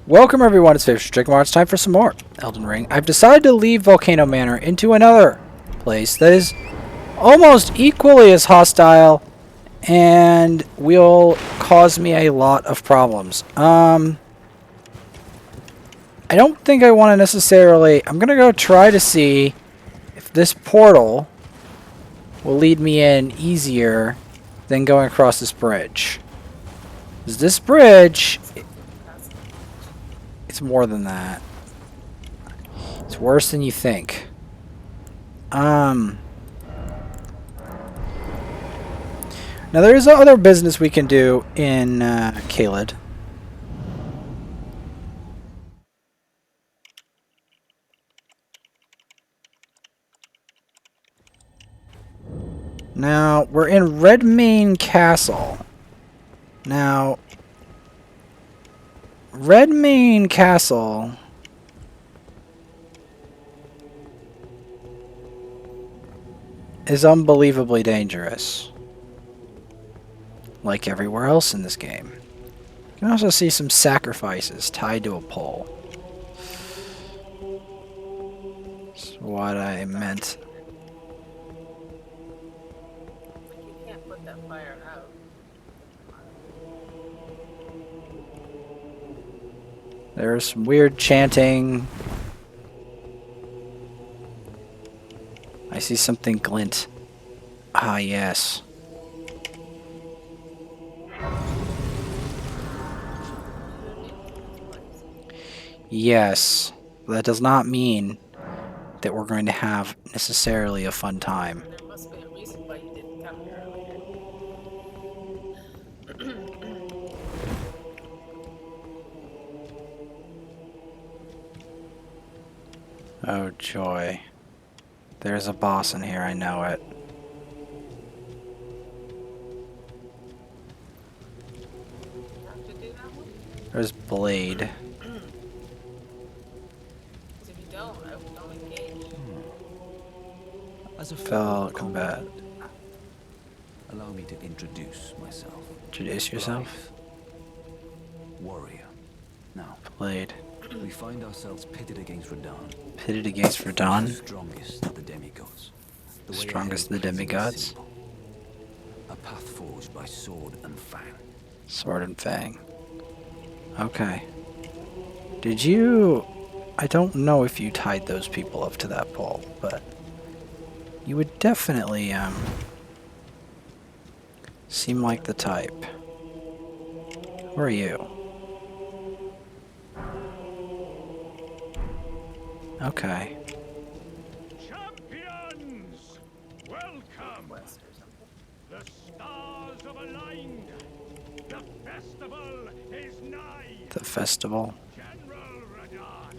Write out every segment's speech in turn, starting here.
Welcome everyone, it's Fish Chicken. It's time for some more Elden Ring. I've decided to leave Volcano Manor into another place that is almost equally as hostile and will cause me a lot of problems. I don't think I want to necessarily... I'm going to go try to see if this portal will lead me in easier than going across this bridge. Because this bridge... It's more than that. It's worse than you think. Now there is other business we can do in Caelid. Now we're in Redmane Castle. Now Redmane Castle is unbelievably dangerous. Like everywhere else in this game. You can also see some sacrifices tied to a pole. That's what I meant. You can't put that fire out. There's some weird chanting. I see something glint. Ah, yes. Yes. That does not mean that we're going to have necessarily a fun time. There must be a reason why you didn't come here earlier. Oh, joy. There's a boss in here, I know it. You have to do that one? There's Blade. Because if you don't, I don't engage. As a Fell fellow combat. comrade, allow me to introduce myself. Introduce yourself. Warrior. Now, Blade. we find ourselves pitted against Radahn. Pitted against The Radahn. strongest of the demigods. The way Strongest of ahead the is demigods. simple. A path forged by sword and fang. Sword and Fang. Okay. Did you... I don't know if you tied those people up to that pole, but... You would definitely, seem like the type. Who are you? Okay. Champions! Welcome! Quest or something. The stars have aligned. The festival is nigh. The festival. General Radahn,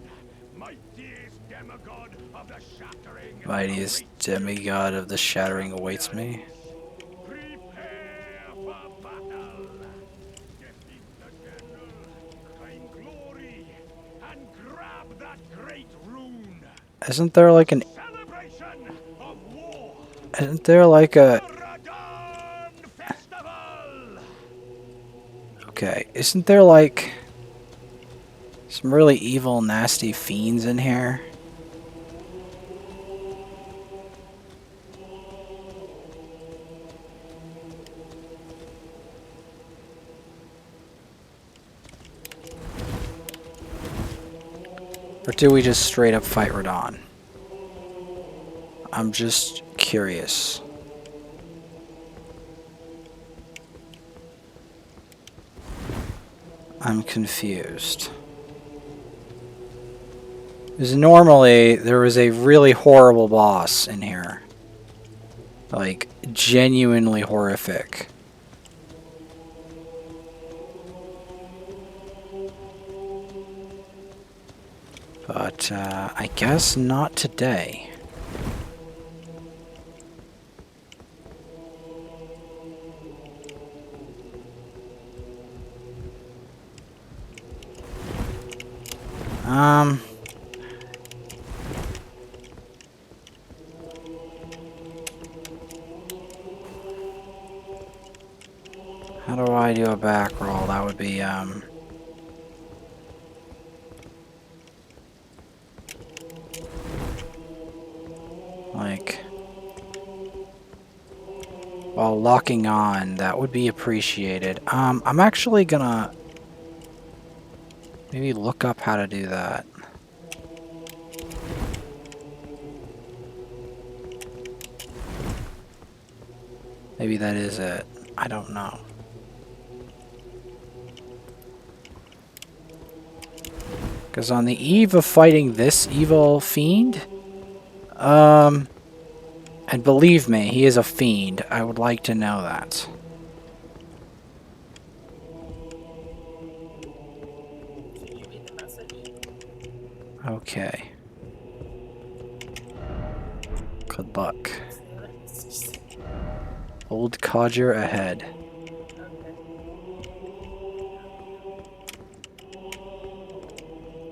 mightiest demigod of the shattering. Mightiest demigod of the shattering awaits me. Prepare for battle. Defeat the general, claim glory, and grab that great rune. Isn't there like an... Celebration of war. Isn't there like a... Radahn Festival. Okay, isn't there like... Some really evil, nasty fiends in here? Or do we just straight up fight Radahn? I'm just curious. I'm confused. Because normally there was a really horrible boss in here. Like, genuinely horrific. But, I guess not today. How do I do a back roll? That would be, Like, while locking on, that would be appreciated. I'm actually gonna maybe look up how to do that. Maybe that is it. I don't know. Because on the eve of fighting this evil fiend, and believe me, he is a fiend. I would like to know that. Did you read the message? Okay. Good luck. What's the other message? Old codger ahead. Okay.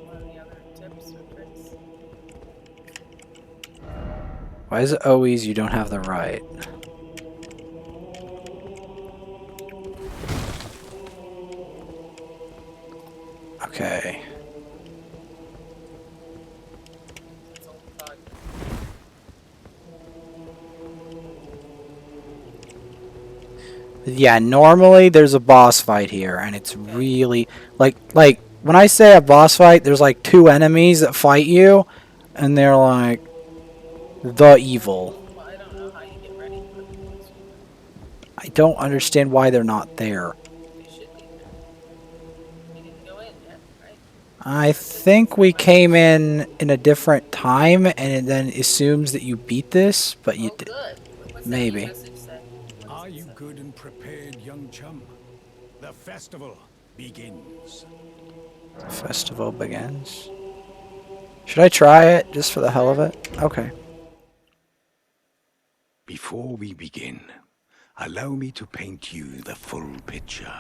What are the other tips or tricks? Why is it always you don't have the right? Okay. It's all thought. Yeah, normally there's a boss fight here, and it's really like when I say a boss fight, there's like 2 enemies that fight you, and they're like the evil. Well, I don't know how you get ready for it. I don't understand why they're not there. They should be there. You didn't go in yet, right? I think we came in a different time, and it then assumes that you beat this, but you Oh, did. good. What's that Maybe. new message say? Are you good and prepared, young chum? The festival begins. Festival begins. Should I try it just for the hell of it? Okay. Before we begin, allow me to paint you the full picture.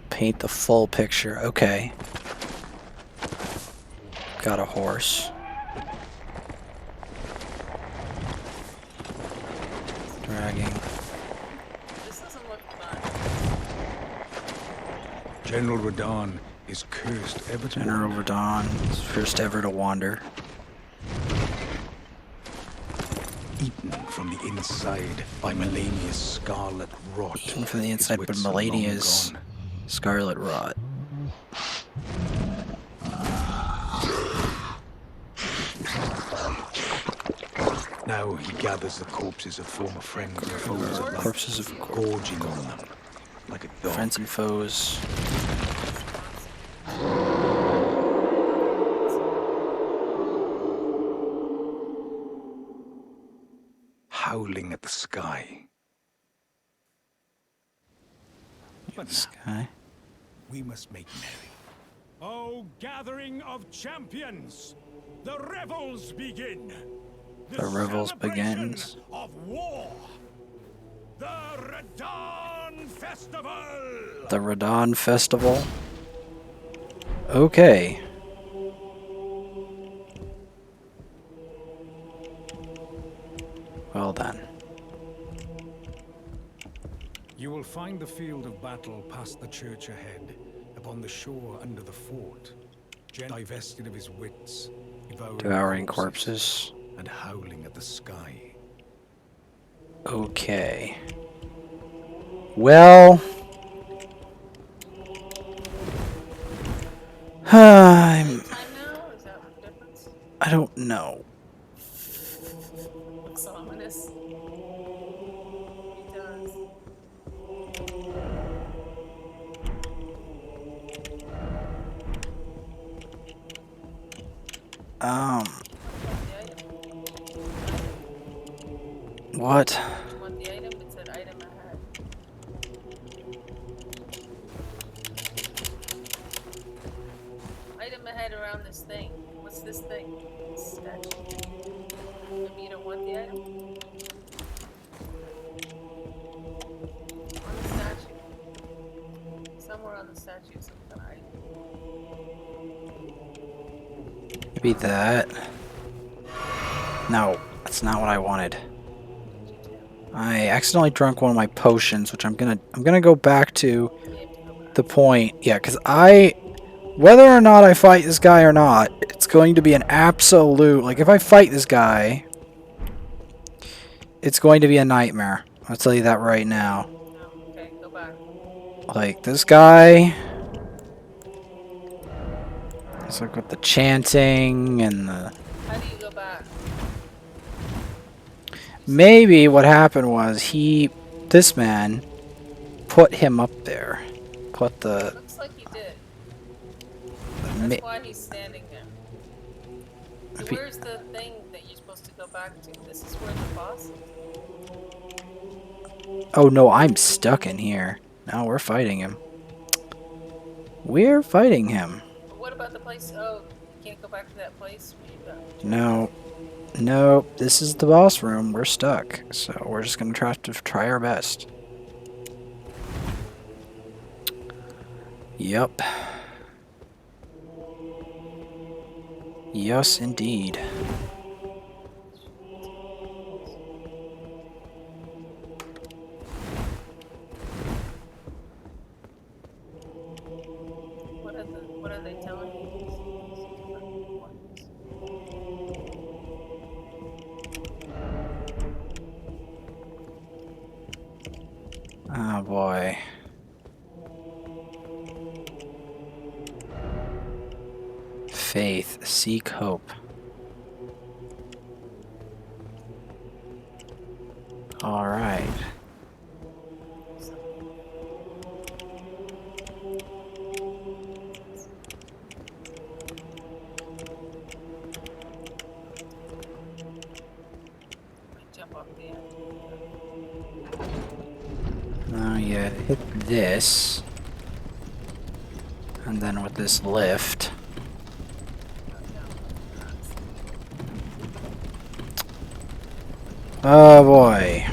Paint the full picture. Okay. Got a horse. Dragging. This doesn't look fun. General Radahn is cursed ever to General wander. Radahn is first ever to wander. Eaten from the inside by Melania's scarlet rot. Eaten from the his inside by wits are long Melania's gone. scarlet rot. Now he gathers the corpses of former friends and foes alike, Corpses of gorging on them like a dog. friends and foes. Howling at the sky. But This now, guy. we must make merry. O gathering of champions, the revels begin. The revels celebration begins. Of war. The Radahn Festival. The Radahn Festival. Okay. Well then. You will find the field of battle past the church ahead, upon the shore under the fort. Divested of his wits, Devouring corpses. And howling at the sky. Okay. Well. I'm, Time now? Is that the difference? I don't know. Looks ominous. He does. The item. What? Do you want the item? It said item ahead. Item ahead around this thing. What's this thing? This statue. Maybe you don't want the item? On the statue. Somewhere on the statue is some kind of item. Maybe that. No, that's not what I wanted. I accidentally drank one of my potions, which I'm gonna go back to We have to go back. the point. Yeah, because whether or not I fight this guy or not, it's going to be an absolute, like if I fight this guy, It's going to be a nightmare. I'll tell you that right now. No. Okay, go back. Like, this guy... It's like with the chanting and the... How do you go back? Maybe what happened was this man, put him up there. Put the... Looks like he did. ma- That's why he's standing there. So If he- where's the thing that you're supposed to go back to? This is where the boss is? Oh no, I'm stuck in here. No, we're fighting him. We're fighting him. But what about the place? Oh, you can't go back to that place where you got. No. Nope, this is the boss room. We're stuck. So we're just gonna try our best. Yup. Yes, indeed. What are they telling you? Oh boy. Faith, seek hope. All right. Jump off the end. Now you hit this. And then with this lift. Oh boy.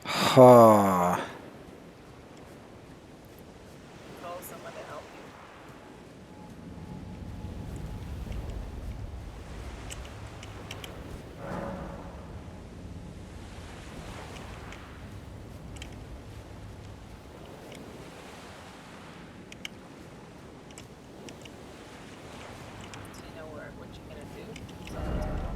Huh. Call someone to help you. So you know what you're gonna do. Someone's gonna help.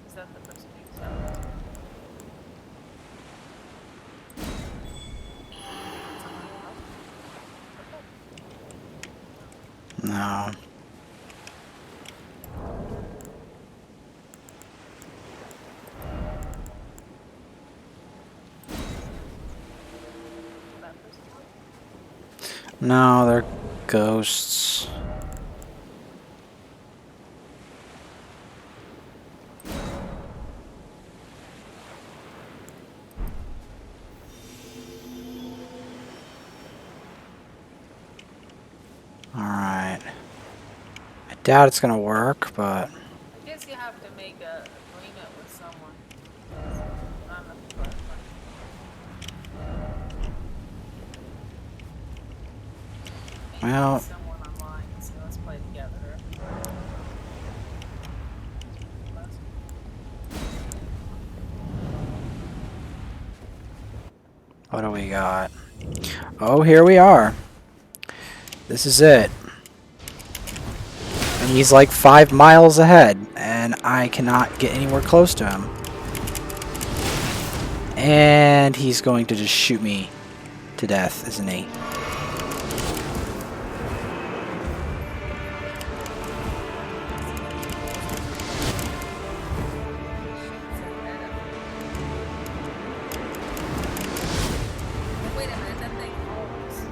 Is that the person who's out? No. That person? No, they're ghosts. Alright. I doubt it's gonna work, but... I guess you have to make a agreement with someone. I'm not sure. Maybe Well- meet someone online, so let's play together. What do we got? Oh, here we are. This is it. And he's like 5 miles ahead, and I cannot get anywhere close to him. And he's going to just shoot me to death, isn't he? Wait a minute, that thing holds.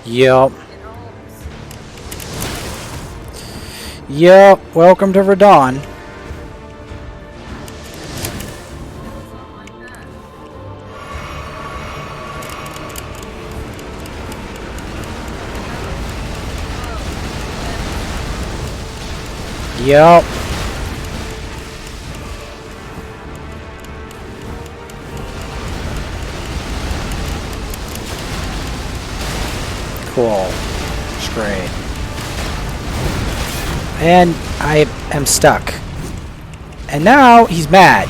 Yep. It holds. Yep. Welcome to Radahn. Something like that. Yep. Cool. Straight. And I am stuck. And now he's mad.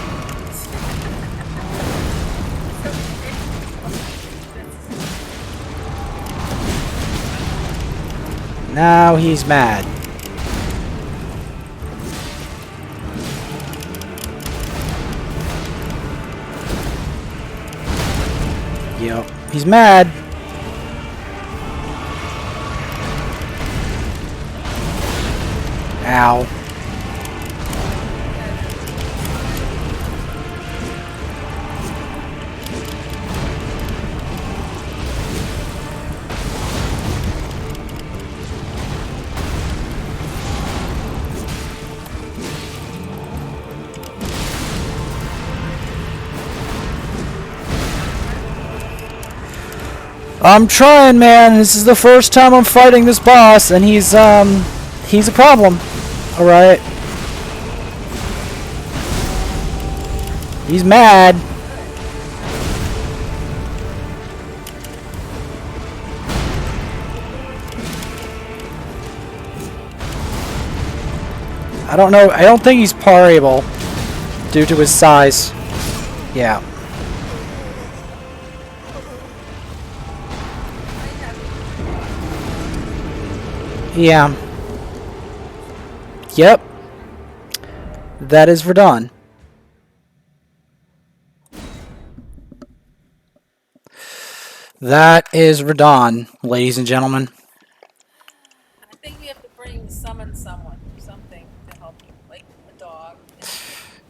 Now he's mad. Yep, he's mad. Ow. I'm trying, man. This is the first time I'm fighting this boss, and he's a problem. Alright. He's mad. I don't know. I don't think he's parable due to his size. Yeah. Yeah. Yep. That is Radahn. That is Radahn, ladies and gentlemen. I think we have to summon someone, something to help you, like a dog.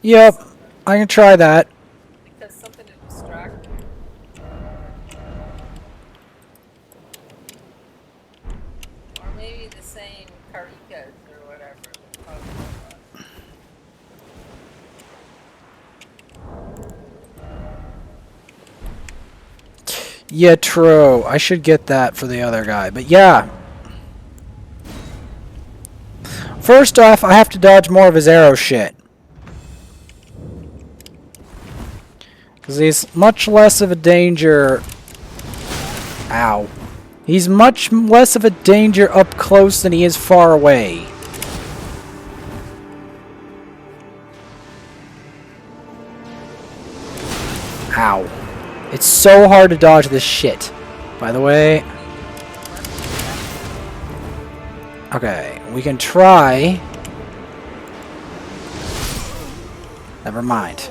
Yep. I can try that. Because something to distract you. Or maybe the same Karikas or whatever. Yeah, true. I should get that for the other guy. But yeah. First off, I have to dodge more of his arrow shit. Because he's much less of a danger. Ow. He's much less of a danger up close than he is far away. Ow. It's so hard to dodge this shit. By the way. Okay, we can try. Never mind.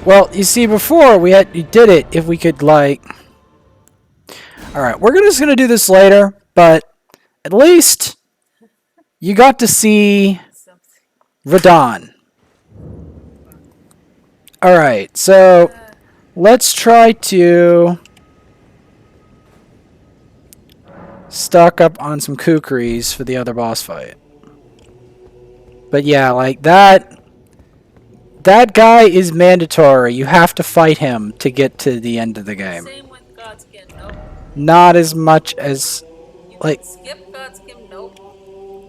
Well, you see, before you did it if we could like. All right, we're just gonna do this later, but at least you got to see Radahn. All right, so let's try to stock up on some Kukris for the other boss fight. But yeah, like that guy is mandatory. You have to fight him to get to the end of the game. Same with Godskin, nope. Not as much as, You like, can skip Godskin, nope.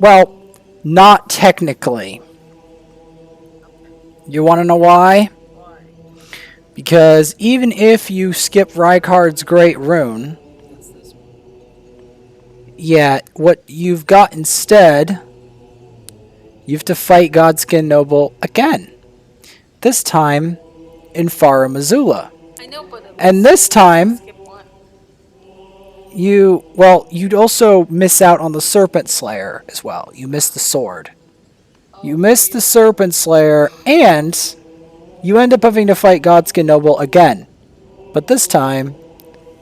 well, not technically. You want to know why? Why? Because even if you skip Rykard's Great Rune, What's this one? yeah, what you've got instead, you have to fight Godskin Noble again. This time in Fara Missoula. I know, but And this time, skip one. you'd also miss out on the Serpent Slayer as well. You miss the sword. You miss the Serpent Slayer, and you end up having to fight Godskin Noble again. But this time,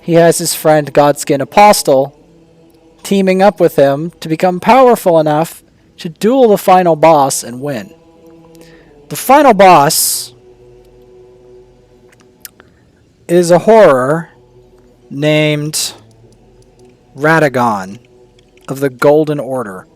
he has his friend Godskin Apostle teaming up with him to become powerful enough to duel the final boss and win. The final boss is a horror named Radahn of the Golden Order.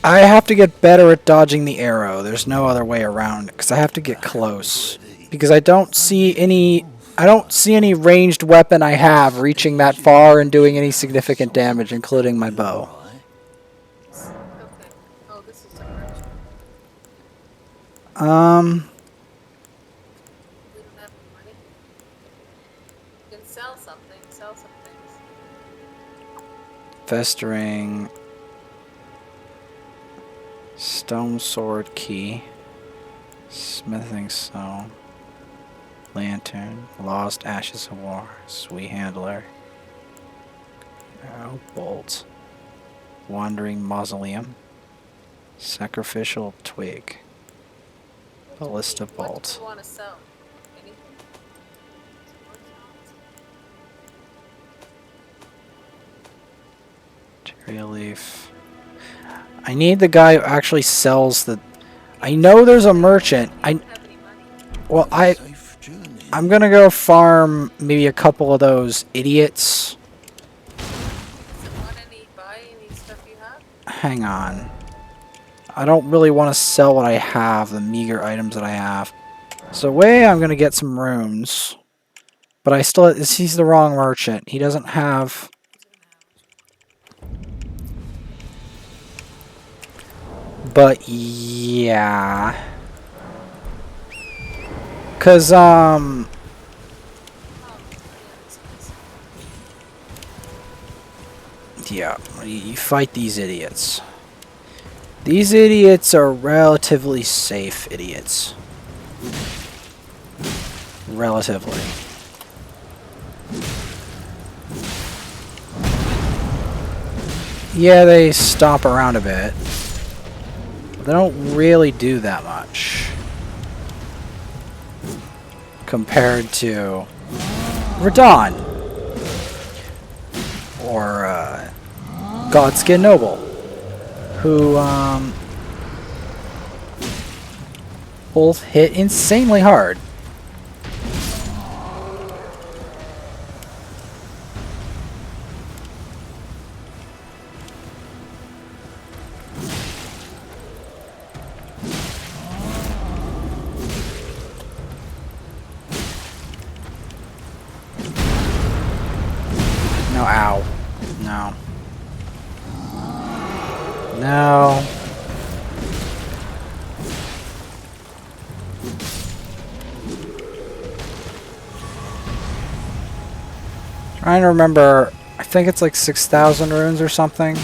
I have to get better at dodging the arrow. There's no other way around it, because I have to get close. Because I don't see any ranged weapon I have reaching that far and doing any significant damage, including my bow. Okay. Oh, this is a merchant. We don't have any money. You can sell something. Sell some things. Festering. Stone sword key. Smithing stone. Lantern. Lost ashes of war. Sweet handler. Arrow bolt. Wandering mausoleum. Sacrificial twig. Ballista What bolt. do you want to sell? Anything? Cherry leaf. I need the guy who actually sells the... I know there's a merchant. I don't have any money. Well, Safe journey. I'm gonna go farm maybe a couple of those idiots. Does it want any buy any stuff you have? Hang on. I don't really want to sell what I have, the meager items that I have. So way I'm gonna get some runes. But I still... He's the wrong merchant. He doesn't have... But yeah. 'Cause Oh, yeah, you fight these idiots. These idiots are relatively safe idiots. Relatively. Yeah, they stomp around a bit. But they don't really do that much. Compared to Radahn. Or Godskin Noble. Who both hit insanely hard. No, ow. No. No. Trying to remember, I think it's like 6,000 runes or something.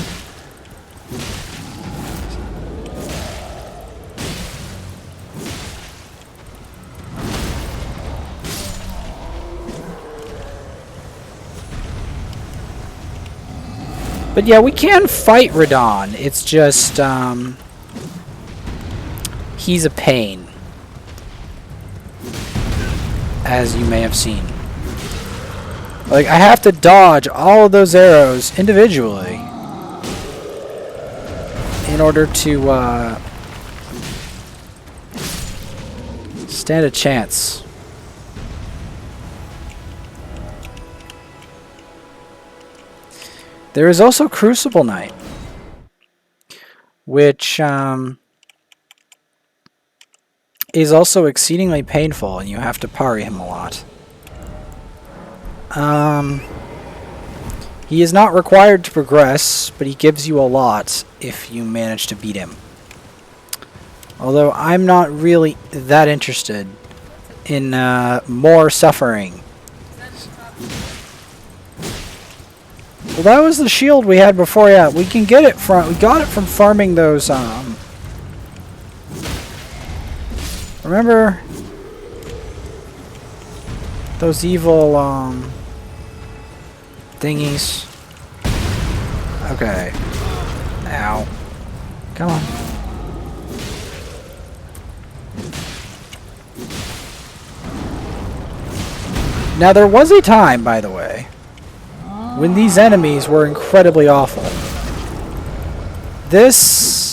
But yeah, we can fight Radahn. It's just, he's a pain. As you may have seen. Like, I have to dodge all of those arrows individually in order to stand a chance. There is also Crucible Knight, which is also exceedingly painful, and you have to parry him a lot. He is not required to progress, but he gives you a lot if you manage to beat him. Although I'm not really that interested in more suffering. Well, that was the shield we had before. Yeah, we can get it from. We got it from farming those. Remember those evil thingies? Okay. Ow. Come on. Now there was a time, by the way, when these enemies were incredibly awful. This...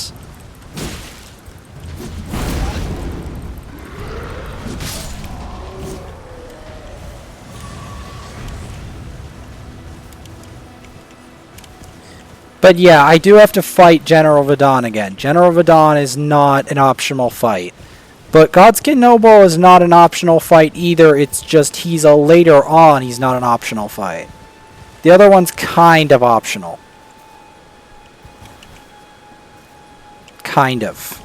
But yeah, I do have to fight General Radahn again. General Radahn is not an optional fight. But Godskin Noble is not an optional fight either. It's just he's a later on, he's not an optional fight. The other one's kind of optional. Kind of.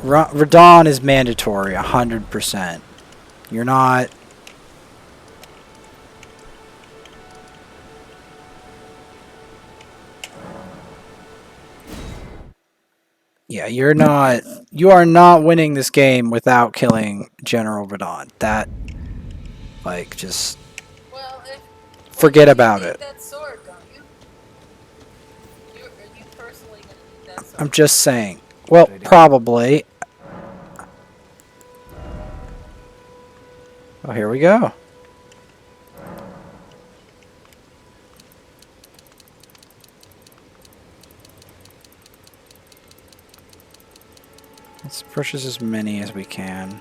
Radahn is mandatory, 100%. You're not... Yeah, you are not winning this game without killing General Radahn. That, like, just Well, if forget you about need it. that sword, don't you? Are you personally gonna need that sword? I'm just saying. Well, probably. Oh, here we go. Let's purchase as many as we can.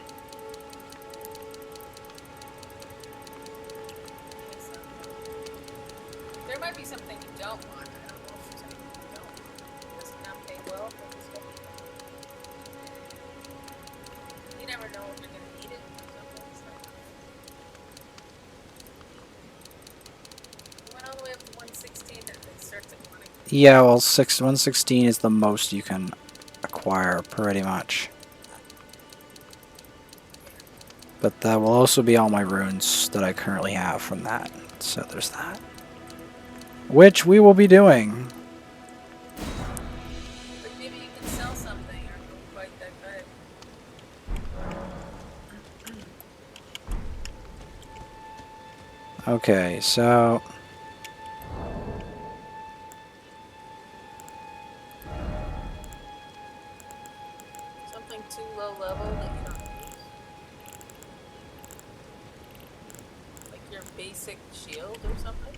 There might be something you don't want. I don't know if there's something you don't want. Does it not pay well for this stuff? You never know if you're gonna need it or something. You went all the way up to 116 and it starts at 1. Yeah, well, 116 is the most you can acquire, pretty much. But that will also be all my runes that I currently have from that. So there's that. Which we will be doing. But maybe you can sell something or go fight that guy. Okay, so... Something too low level that you don't use. Like your basic shield or something?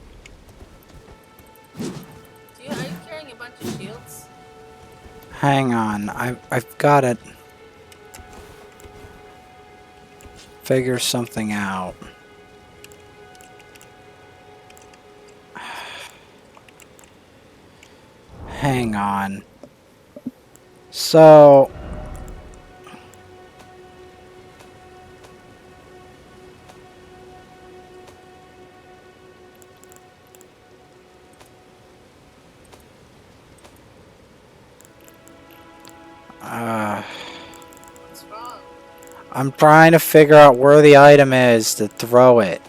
Are you carrying a bunch of shields? Hang on, I've got to figure something out. Hang on. So... What's wrong? I'm trying to figure out where the item is to throw it.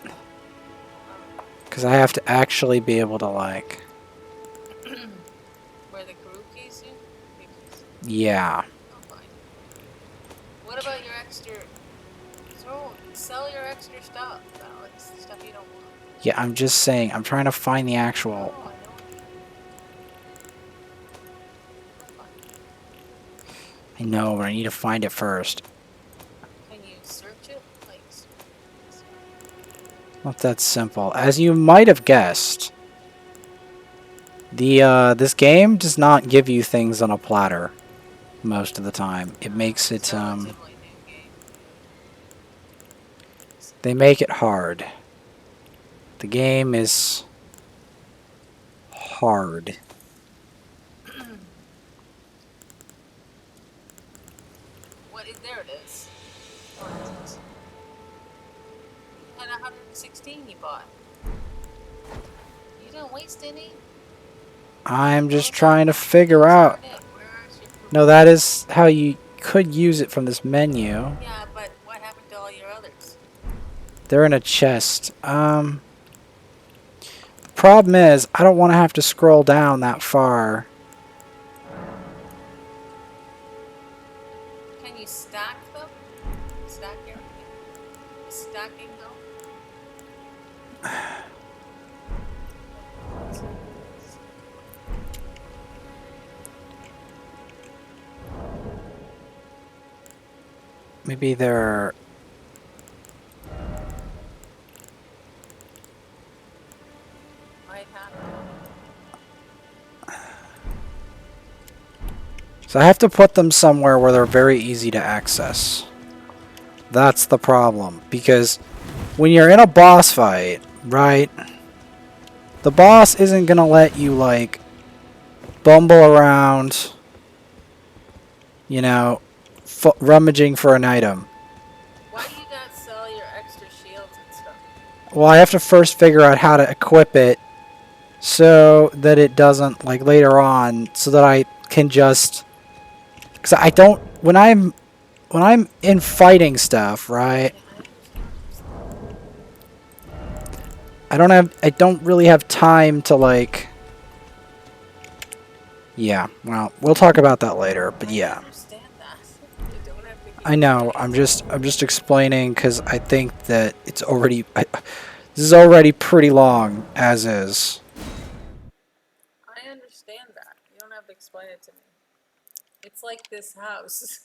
Because I have to actually be able to, like... Where the Kukris you? Yeah. Oh, fine. What about your extra... Sell your extra stuff, Alex. Stuff you don't want. Yeah, I'm just saying, I'm trying to find the actual... Oh, I know what you mean. I know, but I need to find it first. Can you search it? Like... Not that simple. As you might have guessed, this game does not give you things on a platter most of the time. It makes it, Relatively new game. they make it hard. The game is hard. There it is. What is it? And 116 you bought. You don't waste any? I'm just trying to figure out. No, that is how you could use it from this menu. Yeah, but what happened to all your others? They're in a chest. The problem is, I don't want to have to scroll down that far. Can you stack them? Stack everything. Stacking them? Maybe they're... Might happen. So I have to put them somewhere where they're very easy to access. That's the problem. Because when you're in a boss fight, right? The boss isn't gonna let you, like, bumble around, you know, rummaging for an item. Why do you not sell your extra shields and stuff? Well, I have to first figure out how to equip it so that it doesn't, like, later on, so that I can just... Because I don't... When I'm in fighting stuff, right? Yeah, I understand. I don't really have time to, like... Yeah, well, we'll talk about that later, but yeah. I understand that. You don't have to keep I know, explaining. I'm just explaining because I think that it's already... this is already pretty long, as is. I understand that. You don't have to explain it to me. It's like this house.